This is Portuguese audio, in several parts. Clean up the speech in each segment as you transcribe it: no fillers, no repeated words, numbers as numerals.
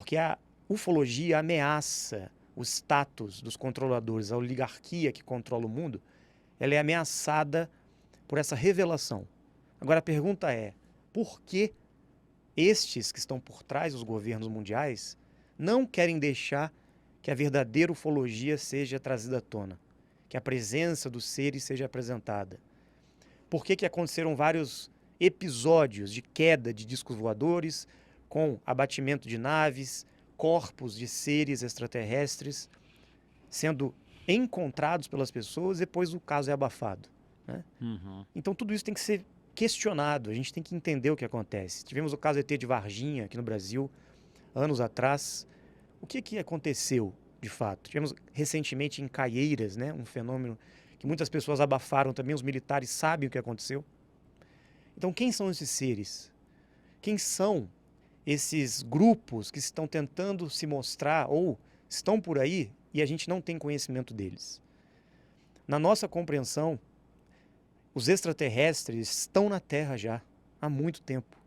Porque a ufologia ameaça o status dos controladores, a oligarquia que controla o mundo, ela é ameaçada por essa revelação. Agora a pergunta é, por que estes que estão por trás dos governos mundiais não querem deixar que a verdadeira ufologia seja trazida à tona, que a presença dos seres seja apresentada? Por que aconteceram vários episódios de queda de discos voadores, com abatimento de naves, corpos de seres extraterrestres sendo encontrados pelas pessoas e depois o caso é abafado, né? Então tudo isso tem que ser questionado, a gente tem que entender o que acontece. Tivemos o caso ET de Varginha aqui no Brasil, anos atrás. O que aconteceu de fato? Tivemos recentemente em Caieiras, né, um fenômeno que muitas pessoas abafaram também, os militares sabem o que aconteceu. Então quem são esses seres? Quem são esses grupos que estão tentando se mostrar ou estão por aí e a gente não tem conhecimento deles? Na nossa compreensão, os extraterrestres estão na Terra já há muito tempo.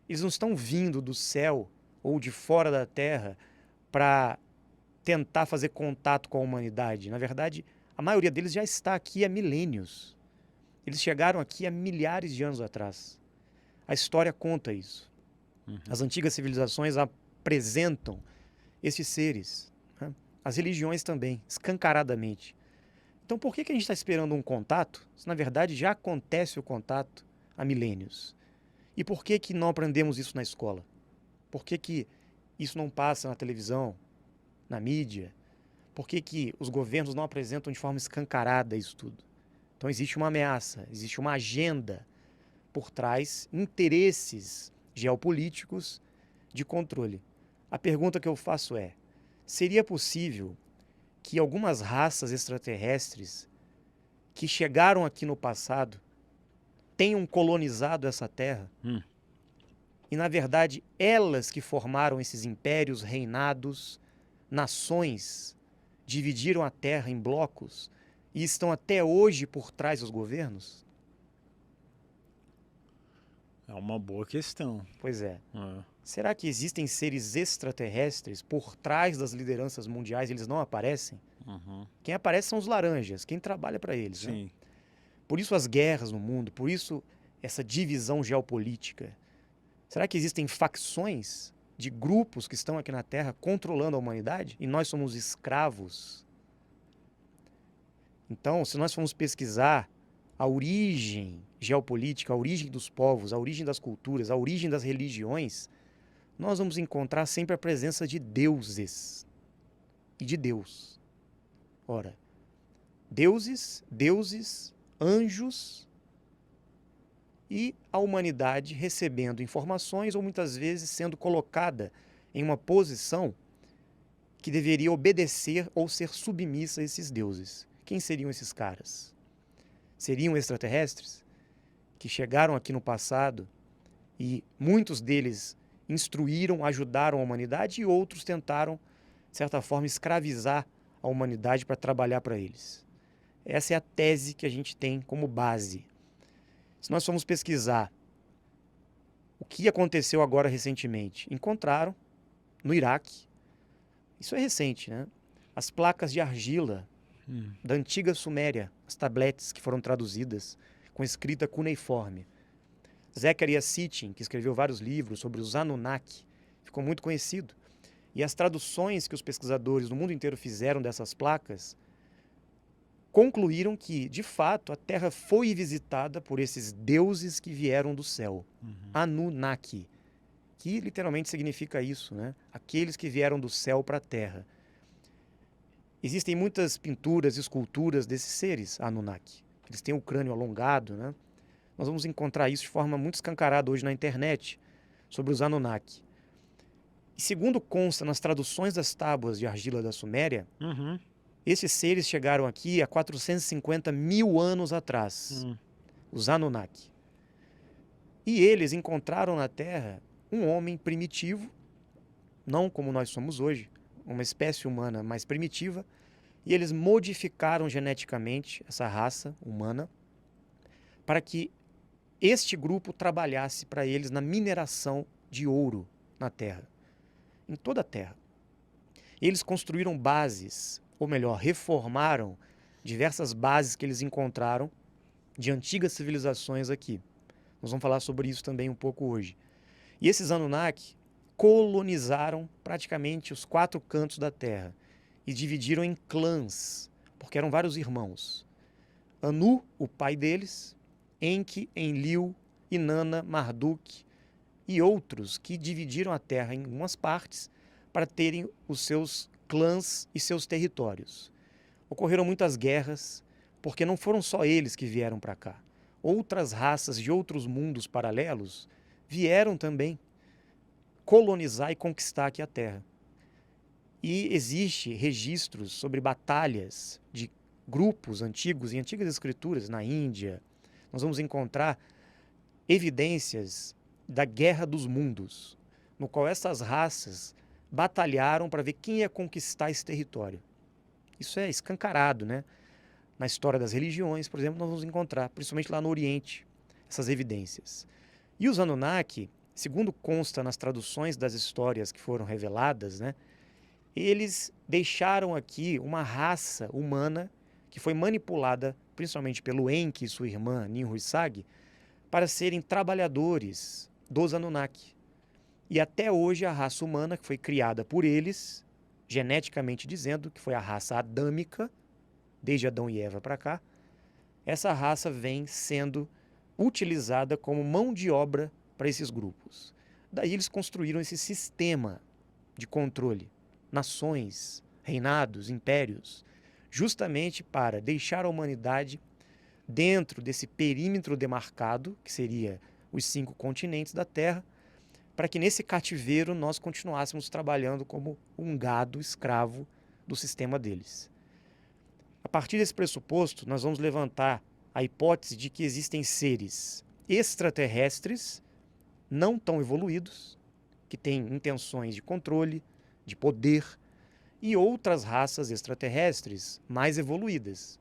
Eles não estão vindo do céu ou de fora da Terra para tentar fazer contato com a humanidade. Na verdade, a maioria deles já está aqui há milênios. Eles chegaram aqui há milhares de anos atrás. A história conta isso. As antigas civilizações apresentam esses seres, né? As religiões também, escancaradamente. Então por que a gente está esperando um contato, se na verdade já acontece o contato há milênios? E por que não aprendemos isso na escola? Por que isso não passa na televisão, na mídia? Por que os governos não apresentam de forma escancarada isso tudo? Então existe uma ameaça, existe uma agenda por trás, interesses geopolíticos de controle. A pergunta que eu faço é, seria possível que algumas raças extraterrestres que chegaram aqui no passado tenham colonizado essa Terra? E, na verdade, elas que formaram esses impérios, reinados, nações, dividiram a Terra em blocos e estão até hoje por trás dos governos? É uma boa questão. Pois é. Será que existem seres extraterrestres por trás das lideranças mundiais e eles não aparecem? Quem aparece são os laranjas, quem trabalha para eles, né? Sim. Por isso as guerras no mundo, por isso essa divisão geopolítica. Será que existem facções de grupos que estão aqui na Terra controlando a humanidade e nós somos escravos? Então, se nós formos pesquisar a origem geopolítica, a origem dos povos, a origem das culturas, a origem das religiões, nós vamos encontrar sempre a presença de deuses e de Deus. Ora, deuses, anjos e a humanidade recebendo informações ou muitas vezes sendo colocada em uma posição que deveria obedecer ou ser submissa a esses deuses. Quem seriam esses caras? Seriam extraterrestres que chegaram aqui no passado e muitos deles instruíram, ajudaram a humanidade e outros tentaram, de certa forma, escravizar a humanidade para trabalhar para eles. Essa é a tese que a gente tem como base. Se nós formos pesquisar o que aconteceu agora recentemente, encontraram no Iraque, isso é recente, né? As placas de argila da antiga Suméria, as tabletes que foram traduzidas com escrita cuneiforme. Zecharia Sitchin, que escreveu vários livros sobre os Anunnaki, ficou muito conhecido. E as traduções que os pesquisadores no mundo inteiro fizeram dessas placas concluíram que, de fato, a Terra foi visitada por esses deuses que vieram do céu. Anunnaki, que literalmente significa isso, né? Aqueles que vieram do céu para a Terra. Existem muitas pinturas e esculturas desses seres, Anunnaki. Eles têm o crânio alongado, né? Nós vamos encontrar isso de forma muito escancarada hoje na internet, sobre os Anunnaki. E segundo consta nas traduções das tábuas de argila da Suméria, esses seres chegaram aqui há 450 mil anos atrás, os Anunnaki. E eles encontraram na Terra um homem primitivo, não como nós somos hoje, uma espécie humana mais primitiva, e eles modificaram geneticamente essa raça humana para que este grupo trabalhasse para eles na mineração de ouro na Terra. em toda a Terra. Eles construíram bases, ou melhor, reformaram diversas bases que eles encontraram de antigas civilizações aqui. Nós vamos falar sobre isso também um pouco hoje. E esses Anunnaki colonizaram praticamente os 4 cantos da Terra e dividiram em clãs, porque eram vários irmãos. Anu, o pai deles, Enki, Enlil, Inanna, Marduk e outros que dividiram a Terra em algumas partes para terem os seus clãs e seus territórios. Ocorreram muitas guerras, porque não foram só eles que vieram para cá. Outras raças de outros mundos paralelos vieram também colonizar e conquistar aqui a Terra. E existe registros sobre batalhas de grupos antigos, em antigas escrituras, na Índia. Nós vamos encontrar evidências da Guerra dos Mundos, no qual essas raças batalharam para ver quem ia conquistar esse território. Isso é escancarado, né? Na história das religiões, por exemplo, nós vamos encontrar, principalmente lá no Oriente, essas evidências. E os Anunnaki, segundo consta nas traduções das histórias que foram reveladas, né, eles deixaram aqui uma raça humana que foi manipulada, principalmente pelo Enki e sua irmã Ninhursag, para serem trabalhadores dos Anunnaki. E até hoje a raça humana, que foi criada por eles, geneticamente dizendo, que foi a raça adâmica, desde Adão e Eva para cá, essa raça vem sendo utilizada como mão de obra para esses grupos. Daí eles construíram esse sistema de controle, nações, reinados, impérios, justamente para deixar a humanidade dentro desse perímetro demarcado, que seria os 5 continentes da Terra, para que nesse cativeiro nós continuássemos trabalhando como um gado escravo do sistema deles. A partir desse pressuposto, nós vamos levantar a hipótese de que existem seres extraterrestres, não tão evoluídos, que têm intenções de controle, de poder, e outras raças extraterrestres mais evoluídas.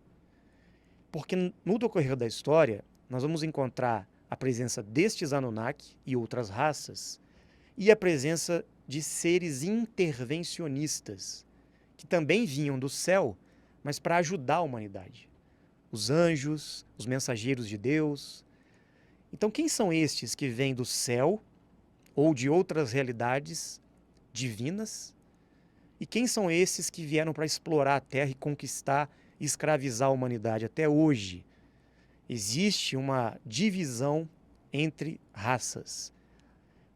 Porque no decorrer da história, nós vamos encontrar a presença destes Anunnaki e outras raças, e a presença de seres intervencionistas, que também vinham do céu, mas para ajudar a humanidade. Os anjos, os mensageiros de Deus. Então, quem são estes que vêm do céu ou de outras realidades divinas? E quem são esses que vieram para explorar a Terra e conquistar e escravizar a humanidade até hoje? Existe uma divisão entre raças.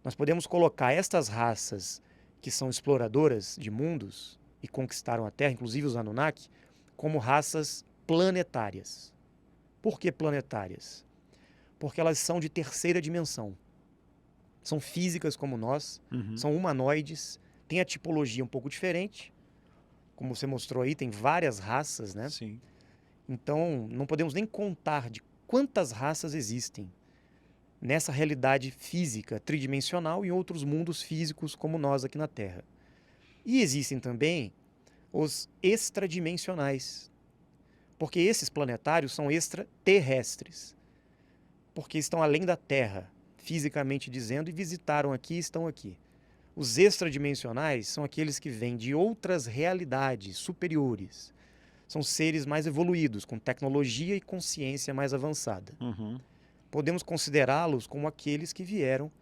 Nós podemos colocar estas raças que são exploradoras de mundos e conquistaram a Terra, inclusive os Anunnaki, como raças planetárias. Por que planetárias? Porque elas são de terceira dimensão. São físicas como nós, são humanoides, têm a tipologia um pouco diferente. Como você mostrou aí, tem várias raças, né? Sim. Então, não podemos nem contar de quantas raças existem nessa realidade física tridimensional e em outros mundos físicos como nós aqui na Terra. E existem também os extradimensionais, porque esses planetários são extraterrestres, porque estão além da Terra, fisicamente dizendo, e visitaram aqui e estão aqui. Os extradimensionais são aqueles que vêm de outras realidades superiores. São seres mais evoluídos, com tecnologia e consciência mais avançada. Podemos considerá-los como aqueles que vieram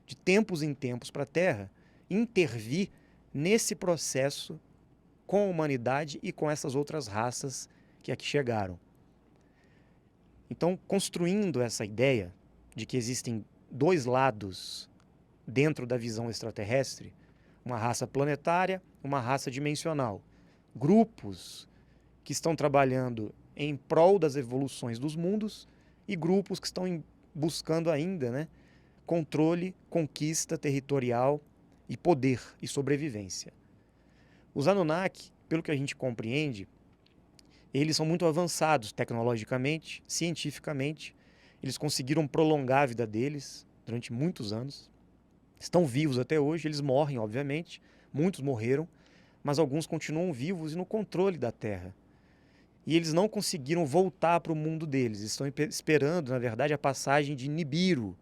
de tempos em tempos para a Terra intervir nesse processo com a humanidade e com essas outras raças que aqui chegaram. Então, construindo essa ideia de que existem 2 lados dentro da visão extraterrestre, uma raça planetária, uma raça dimensional, grupos que estão trabalhando em prol das evoluções dos mundos e grupos que estão buscando ainda, né, controle, conquista territorial e poder e sobrevivência. Os Anunnaki, pelo que a gente compreende, eles são muito avançados tecnologicamente, cientificamente. Eles conseguiram prolongar a vida deles durante muitos anos. Estão vivos até hoje, eles morrem, obviamente. Muitos morreram, mas alguns continuam vivos e no controle da Terra. E eles não conseguiram voltar para o mundo deles. Estão esperando, na verdade, a passagem de Nibiru,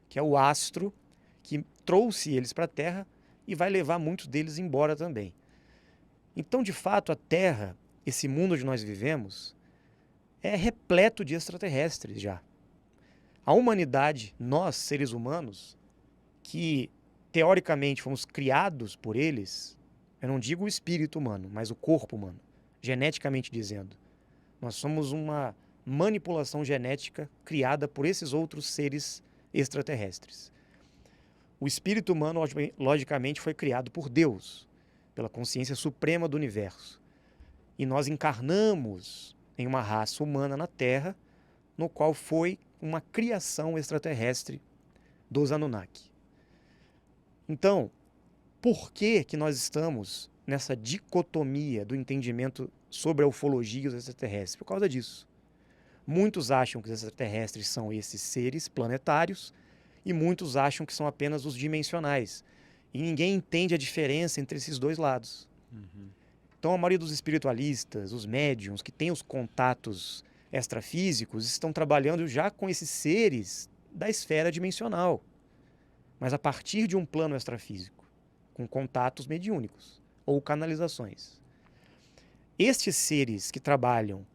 que é o astro que trouxe eles para a Terra e vai levar muitos deles embora também. Então, de fato, a Terra, esse mundo onde nós vivemos, é repleto de extraterrestres já. A humanidade, nós, seres humanos, que teoricamente fomos criados por eles, eu não digo o espírito humano, mas o corpo humano, geneticamente dizendo. Nós somos uma manipulação genética criada por esses outros seres extraterrestres. O espírito humano, logicamente, foi criado por Deus, pela consciência suprema do universo. E nós encarnamos em uma raça humana na Terra, no qual foi uma criação extraterrestre dos Anunnaki. Então, por que que nós estamos nessa dicotomia do entendimento sobre a ufologia e os extraterrestres? Por causa disso. Muitos acham que os extraterrestres são esses seres planetários e muitos acham que são apenas os dimensionais. E ninguém entende a diferença entre esses dois lados. Então, a maioria dos espiritualistas, os médiums, que têm os contatos extrafísicos, estão trabalhando já com esses seres da esfera dimensional, mas a partir de um plano extrafísico, com contatos mediúnicos ou canalizações. Estes seres que trabalham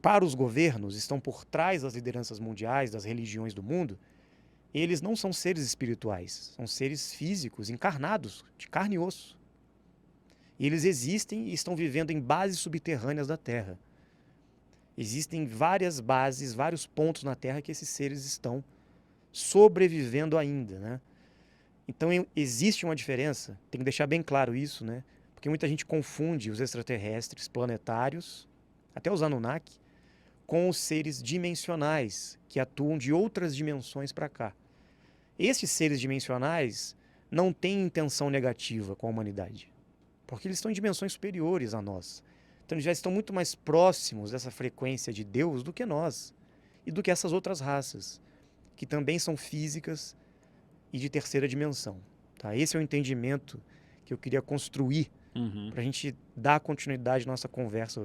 para os governos, estão por trás das lideranças mundiais, das religiões do mundo, eles não são seres espirituais, são seres físicos, encarnados, de carne e osso. E eles existem e estão vivendo em bases subterrâneas da Terra. Existem várias bases, vários pontos na Terra que esses seres estão sobrevivendo ainda, né? Então existe uma diferença, tem que deixar bem claro isso, né? Porque muita gente confunde os extraterrestres planetários, até os Anunnaki, com os seres dimensionais, que atuam de outras dimensões para cá. Esses seres dimensionais não têm intenção negativa com a humanidade, porque eles estão em dimensões superiores a nós. Então eles já estão muito mais próximos dessa frequência de Deus do que nós, e do que essas outras raças, que também são físicas e de terceira dimensão. Tá? Esse é o entendimento que eu queria construir para a gente dar continuidade à nossa conversa hoje.